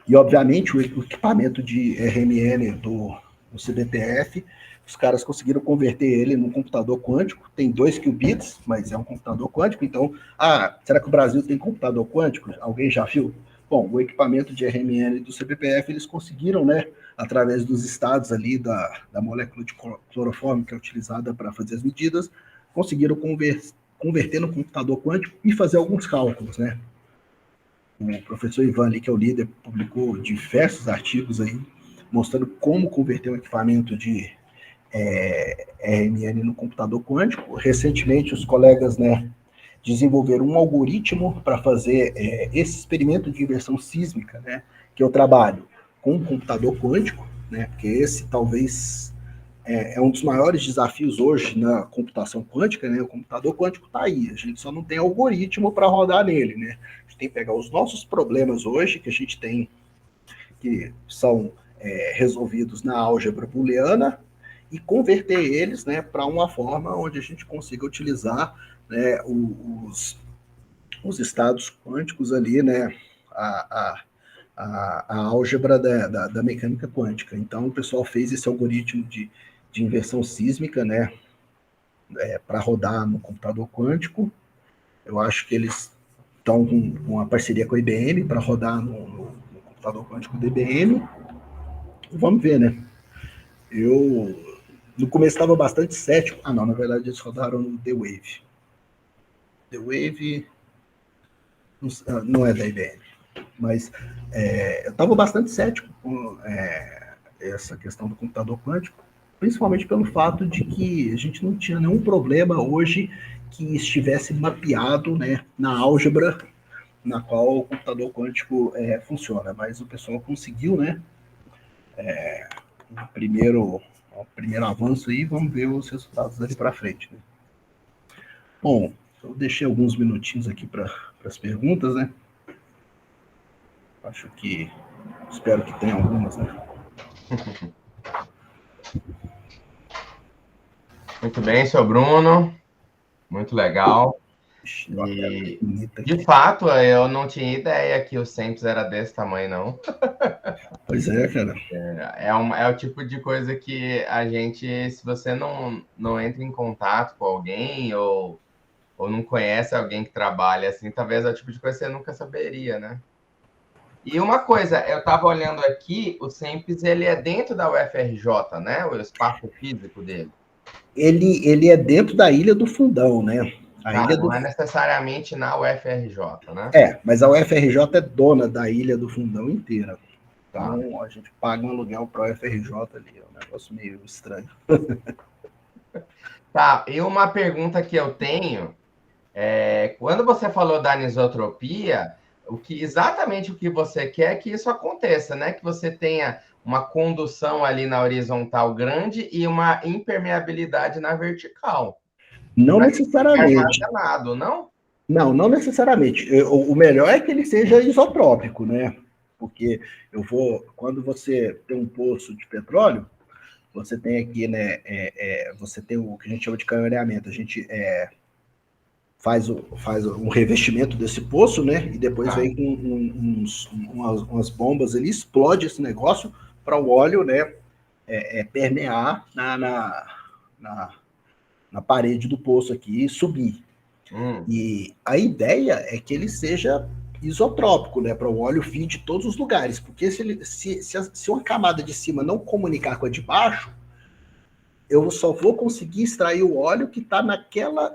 E, obviamente, o equipamento de RMN do CBPF, os caras conseguiram converter ele num computador quântico, tem 2 qubits, mas é um computador quântico, então, será que o Brasil tem computador quântico? Alguém já viu? Bom, o equipamento de RMN do CBPF, eles conseguiram, né, através dos estados ali da molécula de cloroformo que é utilizada para fazer as medidas, conseguiram converter no computador quântico e fazer alguns cálculos, né? O professor Ivan ali, que é o líder, publicou diversos artigos aí, mostrando como converter um equipamento de RMN no computador quântico. Recentemente, os colegas, né, desenvolveram um algoritmo para fazer esse experimento de inversão sísmica, né, que eu trabalho com um computador quântico, né, porque esse talvez é um dos maiores desafios hoje na computação quântica, né? O computador quântico está aí, a gente só não tem algoritmo para rodar nele, né? A gente tem que pegar os nossos problemas hoje, que a gente tem, que são resolvidos na álgebra booleana, e converter eles, né, para uma forma onde a gente consiga utilizar, né, os estados quânticos ali, né, a álgebra da mecânica quântica. Então, o pessoal fez esse algoritmo de inversão sísmica, né, para rodar no computador quântico. Eu acho que eles estão com uma parceria com a IBM para rodar no computador quântico da IBM. Vamos ver, né? Eu, no começo, estava bastante cético. Não, na verdade, eles rodaram no The Wave. The Wave não é da IBM, mas eu estava bastante cético com essa questão do computador quântico, principalmente pelo fato de que a gente não tinha nenhum problema hoje que estivesse mapeado, né, na álgebra na qual o computador quântico funciona, mas o pessoal conseguiu, né, um primeiro avanço aí, vamos ver os resultados dali para frente, né? Bom, eu deixei alguns minutinhos aqui para as perguntas, né? Espero que tenha algumas, né? Muito bem, seu Bruno. Muito legal. E, de fato, eu não tinha ideia que o Sempre era desse tamanho, não. Pois é, cara. É o tipo de coisa que a gente, se você não entra em contato com alguém ou não conhece alguém que trabalha assim, talvez é o tipo de coisa que você nunca saberia, né? E uma coisa, eu estava olhando aqui, o Sempre ele é dentro da UFRJ, né? O espaço físico dele. Ele é dentro da Ilha do Fundão, né? Não é necessariamente na UFRJ, né? Mas a UFRJ é dona da Ilha do Fundão inteira. Então, a gente paga um aluguel para a UFRJ ali. É um negócio meio estranho. Tá, e uma pergunta que eu tenho quando você falou da anisotropia, exatamente o que você quer é que isso aconteça, né? Que você tenha uma condução ali na horizontal grande e uma impermeabilidade na vertical. Não necessariamente. Não? Não necessariamente. O melhor é que ele seja isotrópico, né? Porque quando você tem um poço de petróleo, você tem aqui, né? Você tem o que a gente chama de canhoneamento. A gente faz um revestimento desse poço, né? E depois vem com umas bombas ali, explode esse negócio para o óleo, né? Permear na parede do poço aqui e subir. E a ideia é que ele seja isotrópico, né? Para o óleo vir de todos os lugares. Porque se uma camada de cima não comunicar com a de baixo, eu só vou conseguir extrair o óleo que está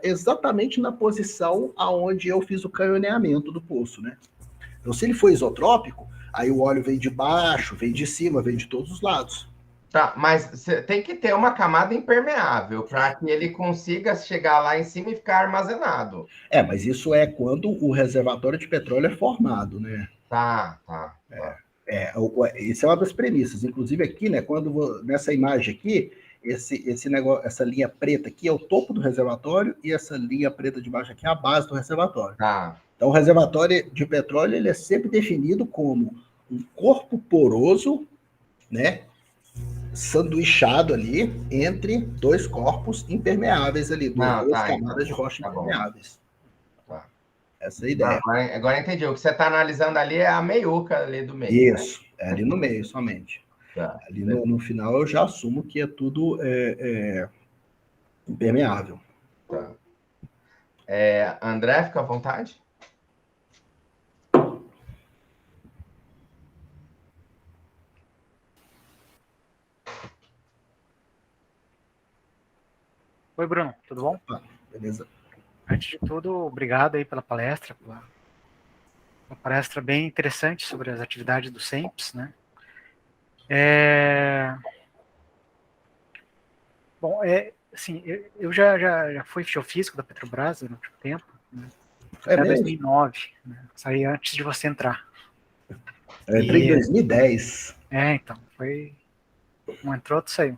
exatamente na posição aonde eu fiz o canhoneamento do poço, né? Então, se ele for isotrópico, aí o óleo vem de baixo, vem de cima, vem de todos os lados. Tá, mas você tem que ter uma camada impermeável para que ele consiga chegar lá em cima e ficar armazenado. Mas isso é quando o reservatório de petróleo é formado, né? Tá. Isso é uma das premissas. Inclusive aqui, né? Nessa imagem aqui, esse negócio, essa linha preta aqui é o topo do reservatório e essa linha preta de baixo aqui é a base do reservatório. Tá. Então, o reservatório de petróleo ele é sempre definido como um corpo poroso, né? sanduichado ali entre dois corpos impermeáveis ali, Não, duas tá, camadas então. de rocha Tá bom. impermeáveis. Tá. Essa é a Não, ideia. agora entendi. O que você está analisando ali é a meiuca ali do meio, né? Isso, é ali no meio somente. Tá. Ali no final eu já assumo que é tudo impermeável. Tá. André, fica à vontade. Oi, Bruno, tudo bom? Opa, beleza. Antes de tudo, obrigado aí pela palestra, uma palestra bem interessante sobre as atividades do SEMPS, né? Bom, assim, eu já fui geofísico da Petrobras no último tempo, né? Até 2009, né? Saí antes de você entrar. Eu entrei em 2010. Então, foi um entrou, outro saiu.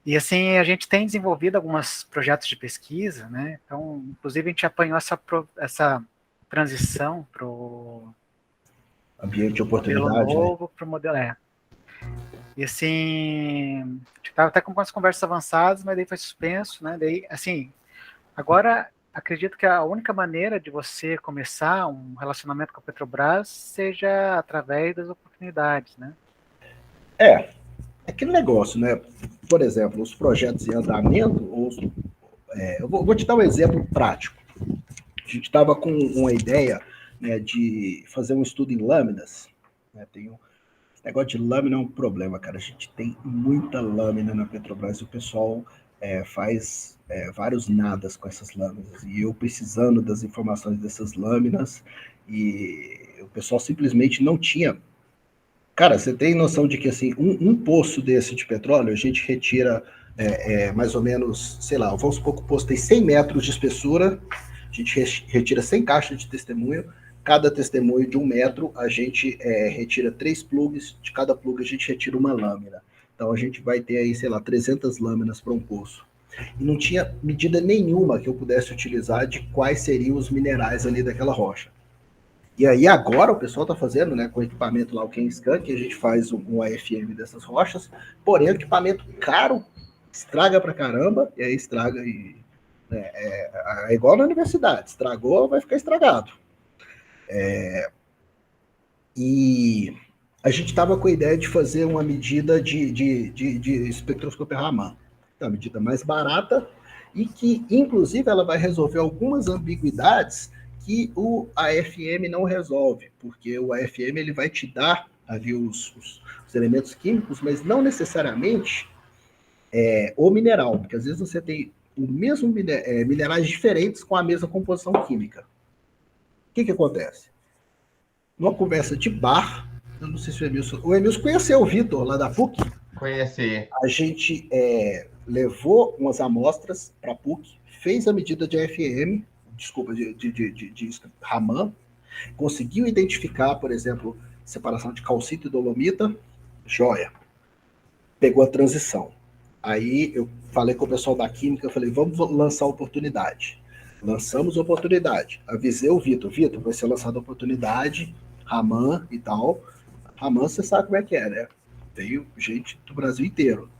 E assim, a gente tem desenvolvido alguns projetos de pesquisa, né? Então, inclusive, a gente apanhou essa transição para o ambiente de oportunidade, modelo novo, para o modelo E assim, a gente estava até com algumas conversas avançadas, mas daí foi suspenso, né? Daí, assim, agora acredito que a única maneira de você começar um relacionamento com a Petrobras seja através das oportunidades, né? É aquele negócio, né? Por exemplo, os projetos em andamento, eu vou te dar um exemplo prático. A gente estava com uma ideia, né, de fazer um estudo em lâminas. Né? Negócio de lâmina é um problema, cara. A gente tem muita lâmina na Petrobras e o pessoal faz vários nadas com essas lâminas. E eu precisando das informações dessas lâminas, e o pessoal simplesmente não tinha. Cara, você tem noção de que assim, um poço desse de petróleo, a gente retira mais ou menos, sei lá, vamos supor que o poço tem 100 metros de espessura, a gente retira 100 caixas de testemunho, cada testemunho de 1 metro, a gente retira 3 plugs, de cada plug a gente retira uma lâmina. Então a gente vai ter aí, sei lá, 300 lâminas para um poço. E não tinha medida nenhuma que eu pudesse utilizar de quais seriam os minerais ali daquela rocha. E aí agora o pessoal está fazendo, né, com o equipamento lá, o Kenscan, que a gente faz um AFM dessas rochas, porém o equipamento caro, estraga pra caramba, e aí estraga e... É igual na universidade, estragou, vai ficar estragado. E a gente estava com a ideia de fazer uma medida de espectroscopia Raman, é uma medida mais barata e que, inclusive, ela vai resolver algumas ambiguidades que o AFM não resolve, porque o AFM ele vai te dar ali os elementos químicos, mas não necessariamente o mineral, porque às vezes você tem o mesmo minerais diferentes com a mesma composição química. O que acontece? Numa conversa de bar, eu não sei se o Emilson conheceu o Vitor lá da PUC. Conheci. A gente levou umas amostras para a PUC, fez a medida de AFM, desculpa, de Raman, conseguiu identificar, por exemplo, separação de calcita e dolomita, joia. Pegou a transição. Aí eu falei com o pessoal da química, eu falei, vamos lançar a oportunidade. Lançamos a oportunidade. Avisei o Vitor, vai ser lançada a oportunidade, Raman e tal. Raman, você sabe como é que é, né? Tem gente do Brasil inteiro.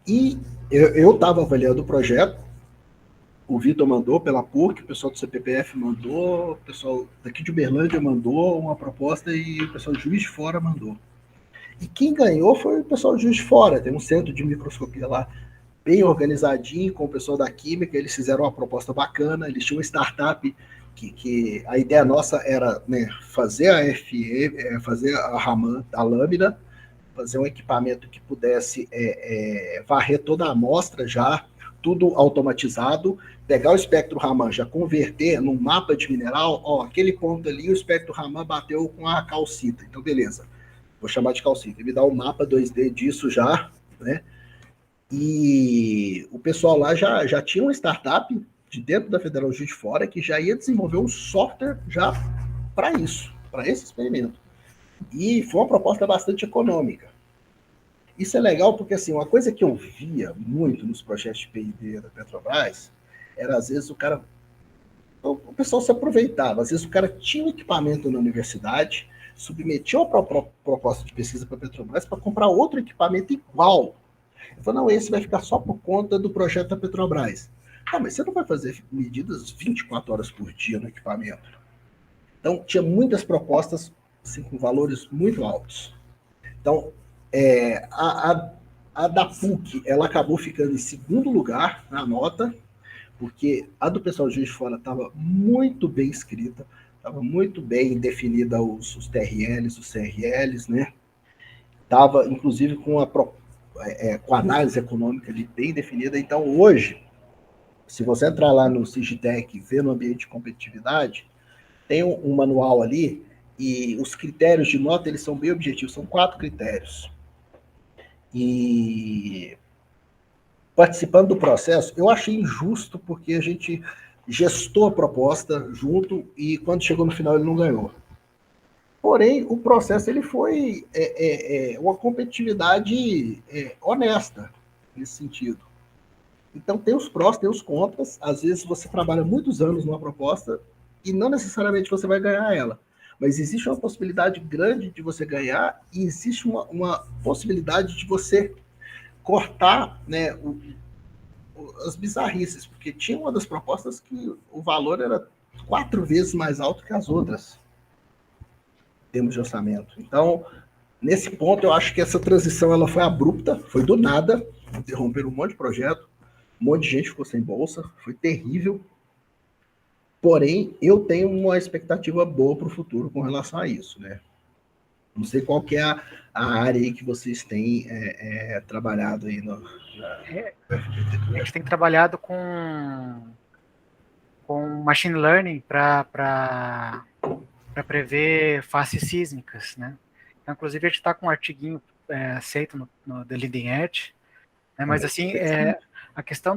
E eu estava avaliando o projeto, o Vitor mandou pela PUC, o pessoal do CPPF mandou, o pessoal daqui de Uberlândia mandou uma proposta e o pessoal de Juiz de Fora mandou. E quem ganhou foi o pessoal de Juiz de Fora, tem um centro de microscopia lá bem organizadinho com o pessoal da química, eles fizeram uma proposta bacana, eles tinham uma startup que a ideia nossa era, né, fazer a FE, fazer a Raman, a lâmina, fazer um equipamento que pudesse varrer toda a amostra já, tudo automatizado, pegar o espectro Raman, já converter num mapa de mineral, ó, aquele ponto ali, o espectro Raman bateu com a calcita, então beleza, vou chamar de calcita, me dá um mapa 2D disso já, né? E o pessoal lá já tinha uma startup de dentro da Federal Juiz de Fora que já ia desenvolver um software já para isso, para esse experimento. E foi uma proposta bastante econômica. Isso é legal porque, assim, uma coisa que eu via muito nos projetos de P&D da Petrobras era, às vezes, o pessoal se aproveitava. Às vezes o cara tinha um equipamento na universidade, submeteu a proposta de pesquisa para a Petrobras para comprar outro equipamento igual. Ele falou, não, esse vai ficar só por conta do projeto da Petrobras. Ah, mas você não vai fazer medidas 24 horas por dia no equipamento. Então, tinha muitas propostas assim, com valores muito altos. Então, a da PUC, ela acabou ficando em segundo lugar na nota, porque a do pessoal de Juiz de Fora estava muito bem escrita, estava muito bem definida os TRLs, os CRLs, né? Estava, inclusive, com a análise econômica ali bem definida. Então, hoje, se você entrar lá no Sigitec e ver no ambiente de competitividade, tem um manual ali e os critérios de nota, eles são bem objetivos, são 4 critérios. E participando do processo, eu achei injusto porque a gente gestou a proposta junto e quando chegou no final ele não ganhou. Porém, o processo ele foi uma competitividade honesta nesse sentido. Então, tem os prós, tem os contras. Às vezes, você trabalha muitos anos numa proposta e não necessariamente você vai ganhar ela. Mas existe uma possibilidade grande de você ganhar e existe uma possibilidade de você cortar, né, as bizarrices. Porque tinha uma das propostas que o valor era 4 vezes mais alto que as outras, em termos de orçamento. Então, nesse ponto, eu acho que essa transição ela foi abrupta, foi do nada, interromperam um monte de projeto, um monte de gente ficou sem bolsa, foi terrível. Porém, eu tenho uma expectativa boa para o futuro com relação a isso, né? Não sei qual que é a área aí que vocês têm trabalhado aí a gente tem trabalhado com machine learning para prever faces sísmicas, né? Então, inclusive, a gente está com um artiguinho aceito no The Leading Edge, né? Mas assim, a questão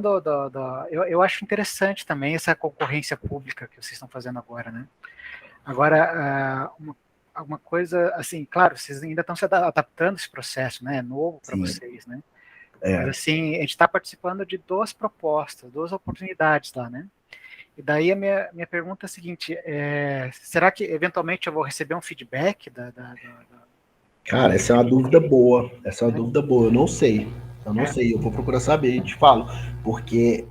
eu acho interessante também essa concorrência pública que vocês estão fazendo agora, né? Agora, uma coisa, assim, claro, vocês ainda estão se adaptando a esse processo, né? É novo para vocês, né? Mas assim, a gente está participando de 2 propostas, 2 oportunidades lá, né? E daí a minha pergunta é a seguinte, será que eventualmente eu vou receber um feedback Cara, essa é uma dúvida boa. Essa é uma dúvida boa. Eu não sei. Eu vou procurar saber e te falo. Porque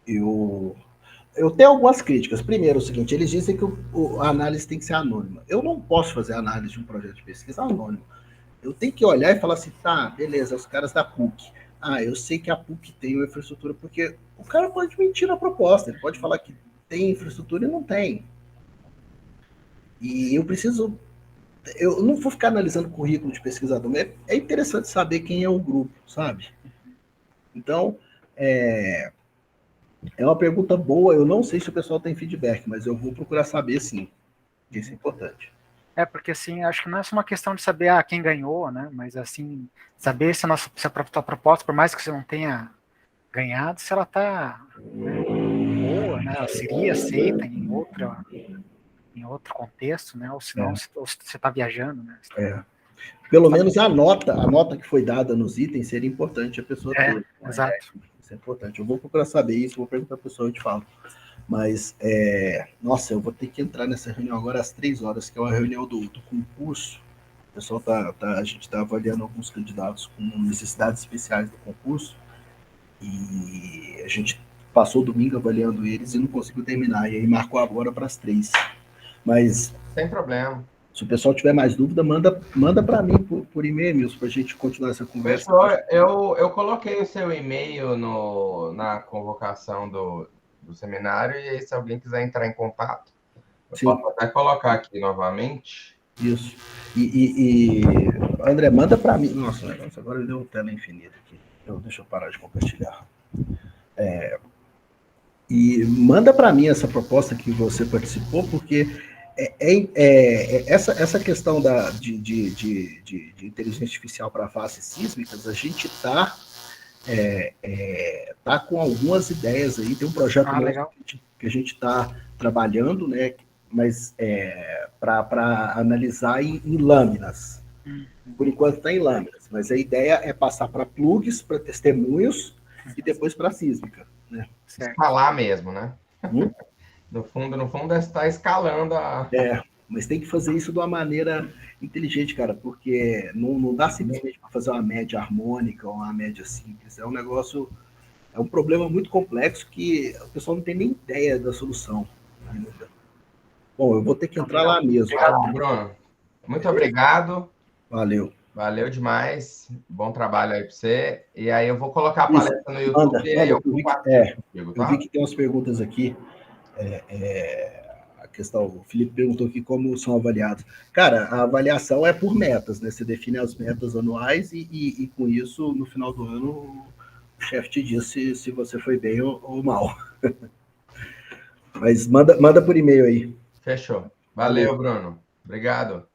eu tenho algumas críticas. Primeiro, é o seguinte, eles dizem que a análise tem que ser anônima. Eu não posso fazer análise de um projeto de pesquisa anônimo. Eu tenho que olhar e falar assim, tá, beleza, os caras da PUC. Ah, eu sei que a PUC tem uma infraestrutura, porque o cara pode mentir na proposta, ele pode falar que tem infraestrutura e não tem. E eu não vou ficar analisando currículo de pesquisador, mas é interessante saber quem é o grupo, sabe? Então, é uma pergunta boa, eu não sei se o pessoal tem feedback, mas eu vou procurar saber sim, isso é importante. Porque assim, acho que não é só uma questão de saber quem ganhou, né? Mas assim, saber se a proposta, por mais que você não tenha ganhado, se ela está boa, né? Ela seria aceita em outro contexto, né? Ou se não, se você está viajando, né? Pelo menos a nota que foi dada nos itens seria importante a pessoa ter. Exato. Isso é importante. Eu vou procurar saber isso, vou perguntar para a pessoa e te falo. Mas, nossa, eu vou ter que entrar nessa reunião agora às 3h, que é uma reunião do concurso. O pessoal a gente está avaliando alguns candidatos com necessidades especiais do concurso. E a gente passou o domingo avaliando eles e não conseguiu terminar. E aí marcou agora para as 3. Mas... Sem problema. Se o pessoal tiver mais dúvida, manda para mim por e-mail, para a gente continuar essa conversa. Pessoal, eu coloquei o seu e-mail na convocação do seminário, e aí, se alguém quiser entrar em contato, eu posso até colocar aqui novamente. Isso. E André, manda para mim. Nossa, agora deu tela infinita aqui. Deixa eu parar de compartilhar. E manda para mim essa proposta que você participou, porque essa questão de inteligência artificial para faces sísmicas, a gente está com algumas ideias aí, tem um projeto que a gente está trabalhando, né, mas para analisar em lâminas. Por enquanto está em lâminas, mas a ideia é passar para plugs, para testemunhos e depois para sísmica. Né? Escalar mesmo, né? No fundo, está escalando a... Mas tem que fazer isso de uma maneira inteligente, cara, porque não dá simplesmente para fazer uma média harmônica ou uma média simples. É um negócio, é um problema muito complexo que o pessoal não tem nem ideia da solução ainda. Bom, eu vou ter que entrar lá mesmo. Obrigado, Bruno. Muito obrigado. Valeu. Valeu demais. Bom trabalho aí para você. E aí eu vou colocar a palestra no YouTube e aí eu compartilho contigo, tá? Eu vi que tem umas perguntas aqui. A questão, o Felipe perguntou aqui como são avaliados. Cara, a avaliação é por metas, né? Você define as metas anuais e com isso, no final do ano, o chefe te diz se você foi bem ou mal. Mas manda por e-mail aí. Fechou. Valeu, Bruno. Obrigado.